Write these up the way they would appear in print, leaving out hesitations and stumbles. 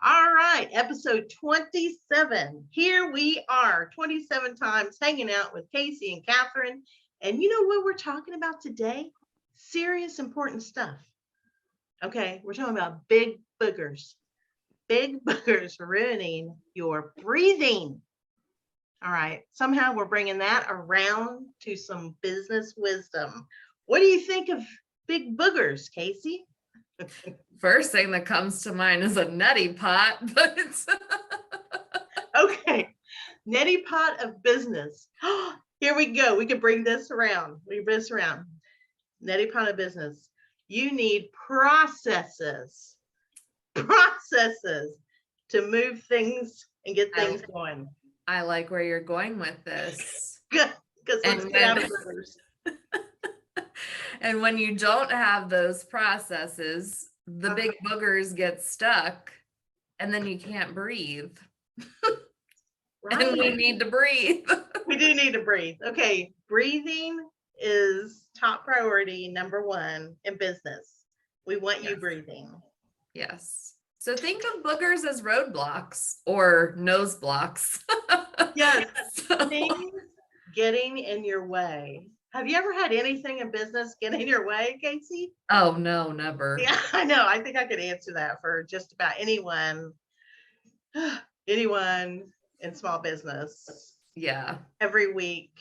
All right, episode 27. Here we are, 27 times hanging out with Casey and Catherine. And you know what we're talking about today? Serious, important stuff. Okay, we're talking about big boogers. Big boogers ruining your breathing. All right, somehow we're bringing that around to some business wisdom. What do you think of big boogers, Casey? First thing that comes to mind is a neti pot, but it's Okay, neti pot of business. Here we go. We can bring this around. We bring this around. Neti pot of business. You need processes to move things and get things going. I like where you're going with this. Good, because let's get out of burgers. And when you don't have those processes, the big boogers get stuck and then you can't breathe. Right. And we need to breathe. We do need to breathe. Okay, breathing is top priority, number one in business. We want you breathing. Yes. So think of boogers as roadblocks or nose blocks. Yes, things getting in your way. Have you ever had anything in business get in your way, Casey? Oh, no, never. Yeah, I know. I think I could answer that for just about anyone in small business. Yeah. Every week,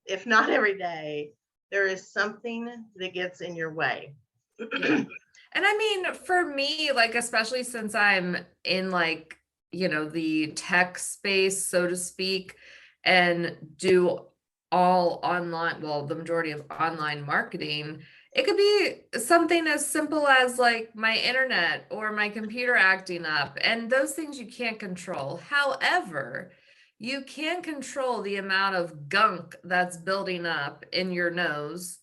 if not every day, there is something that gets in your way. And I mean, for me, like, especially since I'm in like, the tech space, so to speak, and do all online, well, the majority of online marketing, it could be something as simple as like my internet or my computer acting up, and those things you can't control. However, you can control the amount of gunk that's building up in your nose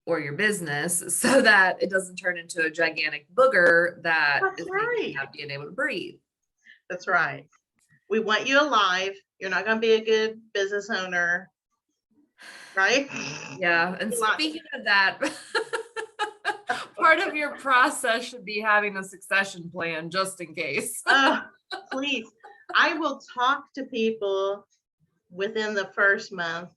or your business so that it doesn't turn into a gigantic booger that is not being able to breathe. That's right. We want you alive. You're not going to be a good business owner. Right? Yeah. And speaking of that, part of your process should be having a succession plan just in case. Please. I will talk to people within the first month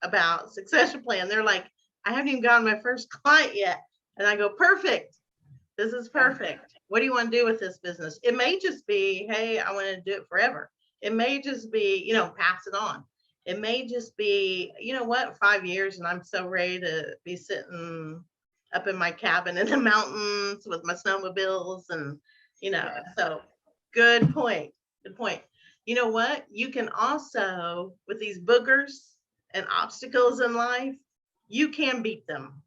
about succession plan. They're like, I haven't even gotten my first client yet. And I go, perfect. This is perfect. What do you want to do with this business? It may just be, hey, I want to do it forever. It may just be, pass it on. It may just be, 5 years and I'm so ready to be sitting up in my cabin in the mountains with my snowmobiles and, so good point. Good point. You know what? You can also, with these boogers and obstacles in life, you can beat them.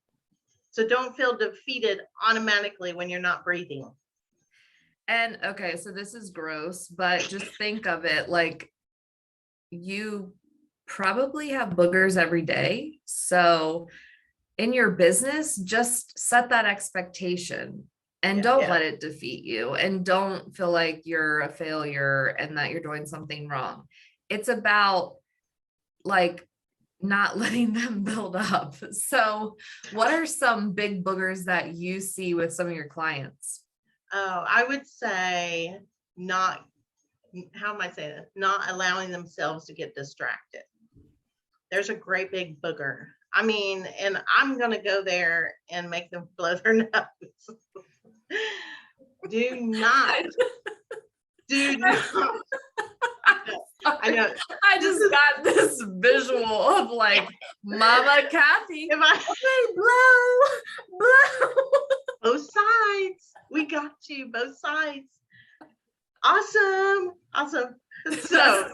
So don't feel defeated automatically when you're not breathing. And okay, so this is gross, but just think of it like you probably have boogers every day. So in your business, just set that expectation and don't let it defeat you, and don't feel like you're a failure and that you're doing something wrong. It's about like not letting them build up. So what are some big boogers that you see with some of your clients? Oh, I would say not allowing themselves to get distracted. There's a great big booger. I mean, and I'm going to go there and make them blow their nose. Do not. I know. I just got this visual of like Mama Kathy. Blow. Both sides. We got you. Both sides. Awesome. So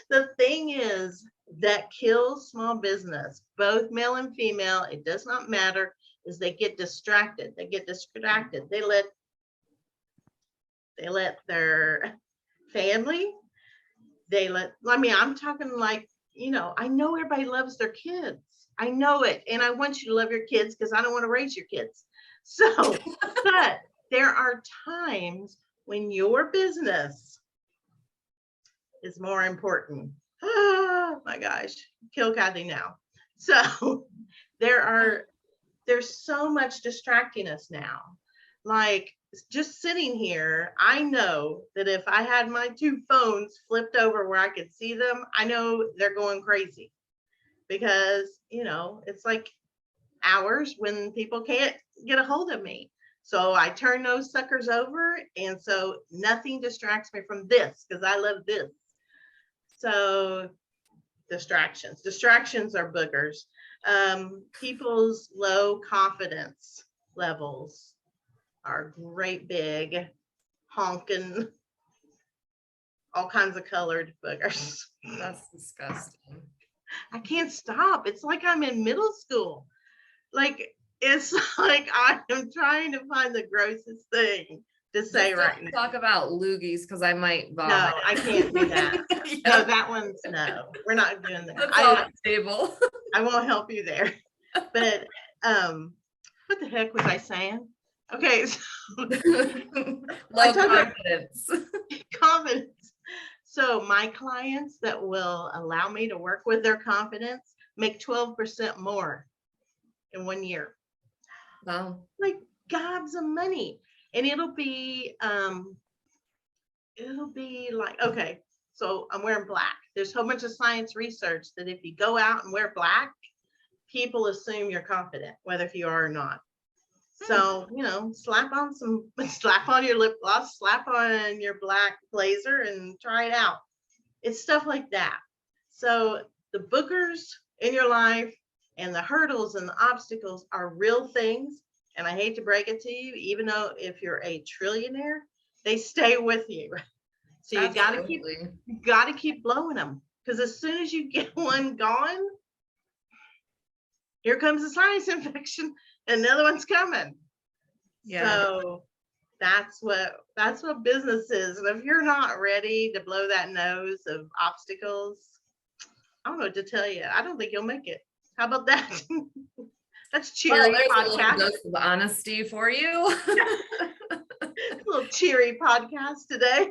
the thing is that kills small business, both male and female, it does not matter, is they get distracted. They let their family, I'm talking like, I know everybody loves their kids. I know it. And I want you to love your kids because I don't want to raise your kids. So, but there are times when your business is more important. Oh my gosh, kill Kathy now. So there's so much distracting us now. Like just sitting here, I know that if I had my two phones flipped over where I could see them, I know they're going crazy because, it's like hours when people can't get a hold of me. So I turn those suckers over. And so nothing distracts me from this because I love this. So distractions are boogers. People's low confidence levels are great big honking, all kinds of colored boogers. That's disgusting. I can't stop. It's like I'm in middle school. Like, it's like I am trying to find the grossest thing to say Just right don't now. talk about loogies because I might vomit. No, I can't do that. Yeah, No, that one's no. We're not doing that. that's off the table. I won't help you there. But what the heck was I saying? Okay, so Low confidence. confidence. So my clients that will allow me to work with their confidence make 12% more in 1 year. Wow. Like gobs of money. And it'll be like, okay, so I'm wearing black. There's so much of science research that if you go out and wear black, people assume you're confident, whether you are or not. So, slap on your lip gloss, slap on your black blazer and try it out. It's stuff like that. So the boogers in your life and the hurdles and the obstacles are real things. And I hate to break it to you, even though if you're a trillionaire, they stay with you. So you got to keep blowing them, because as soon as you get one gone, here comes a sinus infection and another one's coming. Yeah. So that's what business is. And if you're not ready to blow that nose of obstacles, I don't know what to tell you. I don't think you'll make it. How about that? That's cheery there's podcast. A little dose of honesty for you. A little cheery podcast today.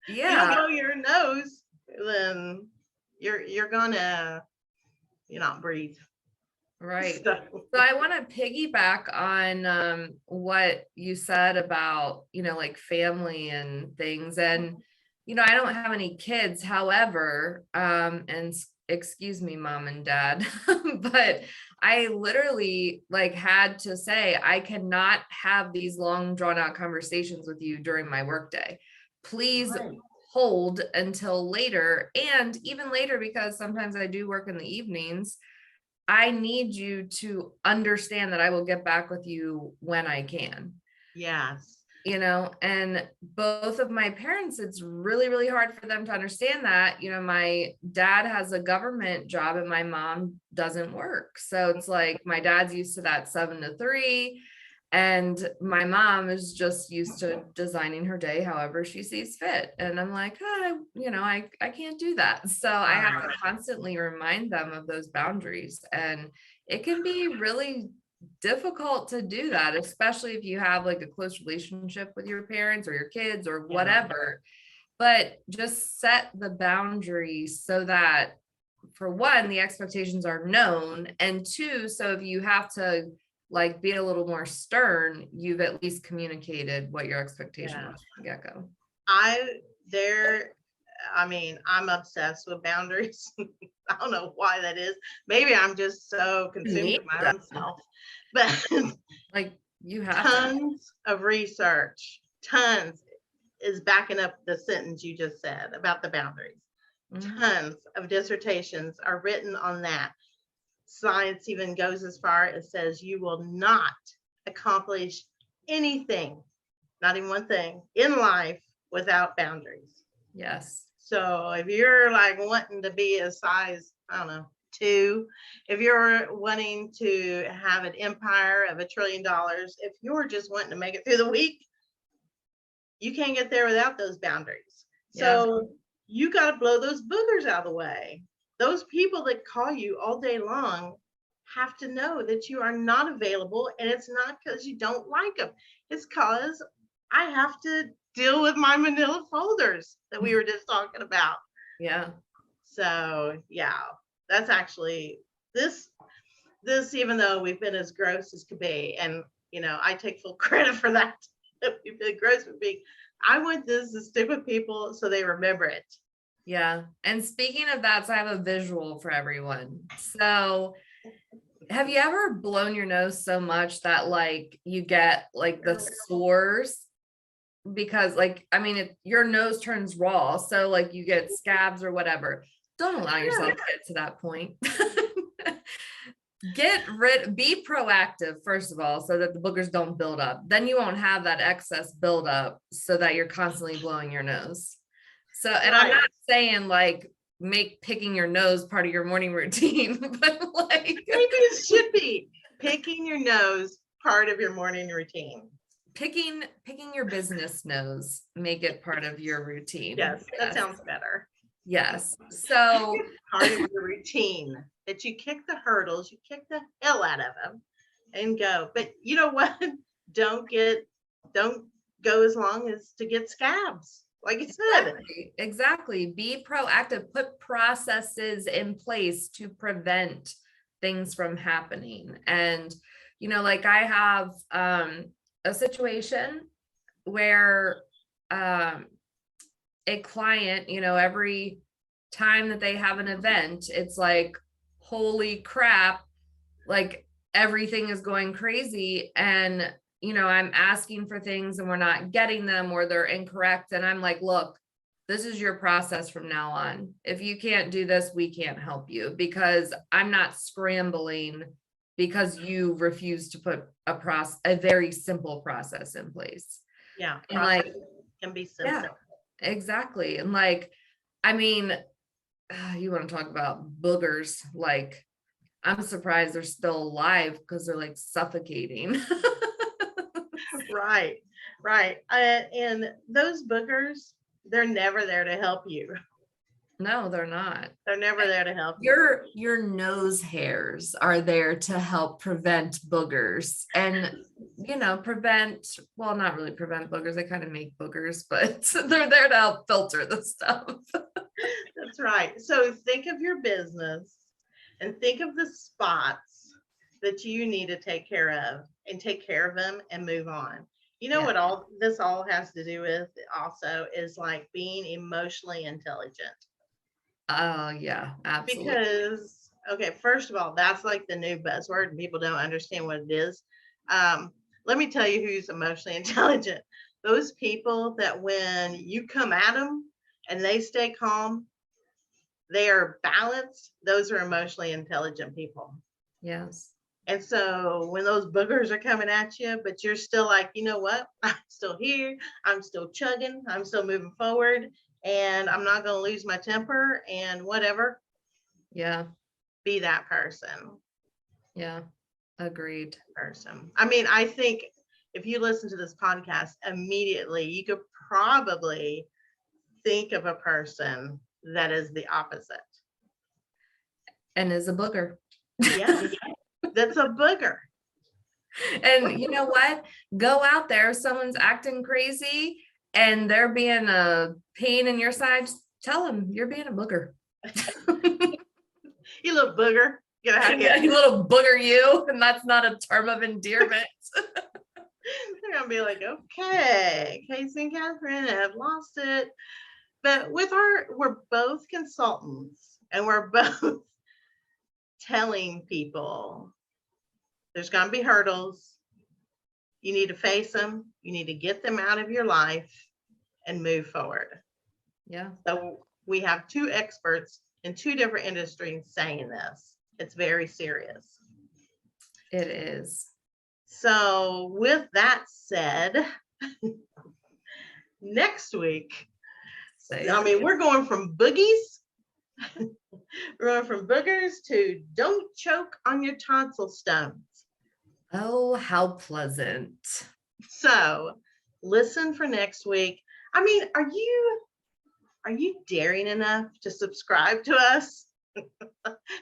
Yeah. You don't blow your nose, then you're gonna not breathe. Right. So I want to piggyback on what you said about, like family and things. And, I don't have any kids, however, and excuse me, mom and dad, but I literally had to say, I cannot have these long drawn out conversations with you during my workday. Please hold until later, and even later, because sometimes I do work in the evenings. I need you to understand that I will get back with you when I can. Yes. And both of my parents, it's really, really hard for them to understand that. My dad has a government job and my mom doesn't work. So it's like my dad's used to that 7 to 3. And my mom is just used to designing her day however she sees fit. And I'm like, I can't do that. So I have to constantly remind them of those boundaries. And it can be really difficult to do that, especially if you have a close relationship with your parents or your kids or whatever. But just set the boundaries so that, for one, the expectations are known. And two, so if you have to be a little more stern, you've at least communicated what your expectation was from the get-go. I'm obsessed with boundaries. I don't know why that is. Maybe I'm just so consumed with my own self. But you have tons of research, tons is backing up the sentence you just said about the boundaries. Mm-hmm. Tons of dissertations are written on that. Science even goes as far as says you will not accomplish anything, not even one thing in life, without boundaries. Yes. So if you're wanting to be a size, 2, if you're wanting to have an empire of $1 trillion, if you're just wanting to make it through the week, you can't get there without those boundaries. Yeah. So you got to blow those boogers out of the way. Those people that call you all day long have to know that you are not available, and it's not because you don't like them. It's because I have to deal with my manila folders that we were just talking about. Yeah. So yeah, that's actually this, even though we've been as gross as could be, and I take full credit for that. The gross would be, I want this to stick with people so they remember it. Yeah. And speaking of that, so I have a visual for everyone. So have you ever blown your nose so much that like you get like the sores? Because like, I mean, your nose turns raw. So like you get scabs or whatever. Don't allow yourself to get to that point. Be proactive, first of all, so that the boogers don't build up. Then you won't have that excess buildup so that you're constantly blowing your nose. So, and I'm not saying like make picking your nose part of your morning routine, but like maybe it should be picking your nose part of your morning routine. Picking your business nose, make it part of your routine. Yes, that sounds better. Yes. So part of your routine, that you kick the hurdles, you kick the hell out of them and go. But you know what? Don't go as long as to get scabs. Like you said. Exactly. Be proactive. Put processes in place to prevent things from happening. And, you know, like I have a situation where a client, you know, every time that they have an event, it's like, holy crap, like everything is going crazy. And you know, I'm asking for things and we're not getting them, or they're incorrect. And I'm like, look, this is your process from now on. If you can't do this, we can't help you, because I'm not scrambling because you refuse to put a very simple process in place. Yeah. And like, can be simple. Yeah, exactly. And like, I mean, you want to talk about boogers, like I'm surprised they're still alive because they're like suffocating. Right. And those boogers, they're never there to help you. No, they're not. They're never there to help you. Your nose hairs are there to help prevent boogers and, you know, well, not really prevent boogers. They kind of make boogers, but they're there to help filter the stuff. That's right. So think of your business and think of the spots that you need to take care of, and take care of them and move on. You know, what all this all has to do with also is like being emotionally intelligent. Oh yeah, absolutely. Because, okay, first of all, that's like the new buzzword and people don't understand what it is. Let me tell you who's emotionally intelligent. Those people that when you come at them and they stay calm, they are balanced. Those are emotionally intelligent people. Yes. And so when those boogers are coming at you, but you're still like, you know what? I'm still here. I'm still chugging. I'm still moving forward. And I'm not going to lose my temper and whatever. Yeah. Be that person. Yeah. Agreed. Person. I mean, I think if you listen to this podcast immediately, you could probably think of a person that is the opposite. And is a booger. Yeah. That's a booger. And you know what? Go out there. If someone's acting crazy and they're being a pain in your side, just tell them you're being a booger. You little booger. Get out of here. Yeah, you little booger you. And that's not a term of endearment. They're going to be like, okay, Casey and Catherine have lost it. But we're both consultants and we're both telling people there's going to be hurdles. You need to face them. You need to get them out of your life and move forward. Yeah. So we have two experts in two different industries saying this. It's very serious. It is. So with that said, next week, we're going from boogies. We're going from boogers to don't choke on your tonsil stones. Oh, how pleasant. So listen for next week. I mean, are you daring enough to subscribe to us?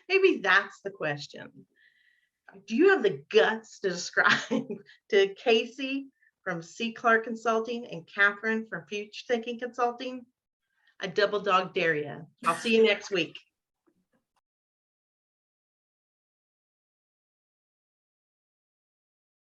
Maybe that's the question. Do you have the guts to subscribe to Casey from C. Clark Consulting and Catherine from Future Thinking Consulting? I double dog dare you. I'll see you next week.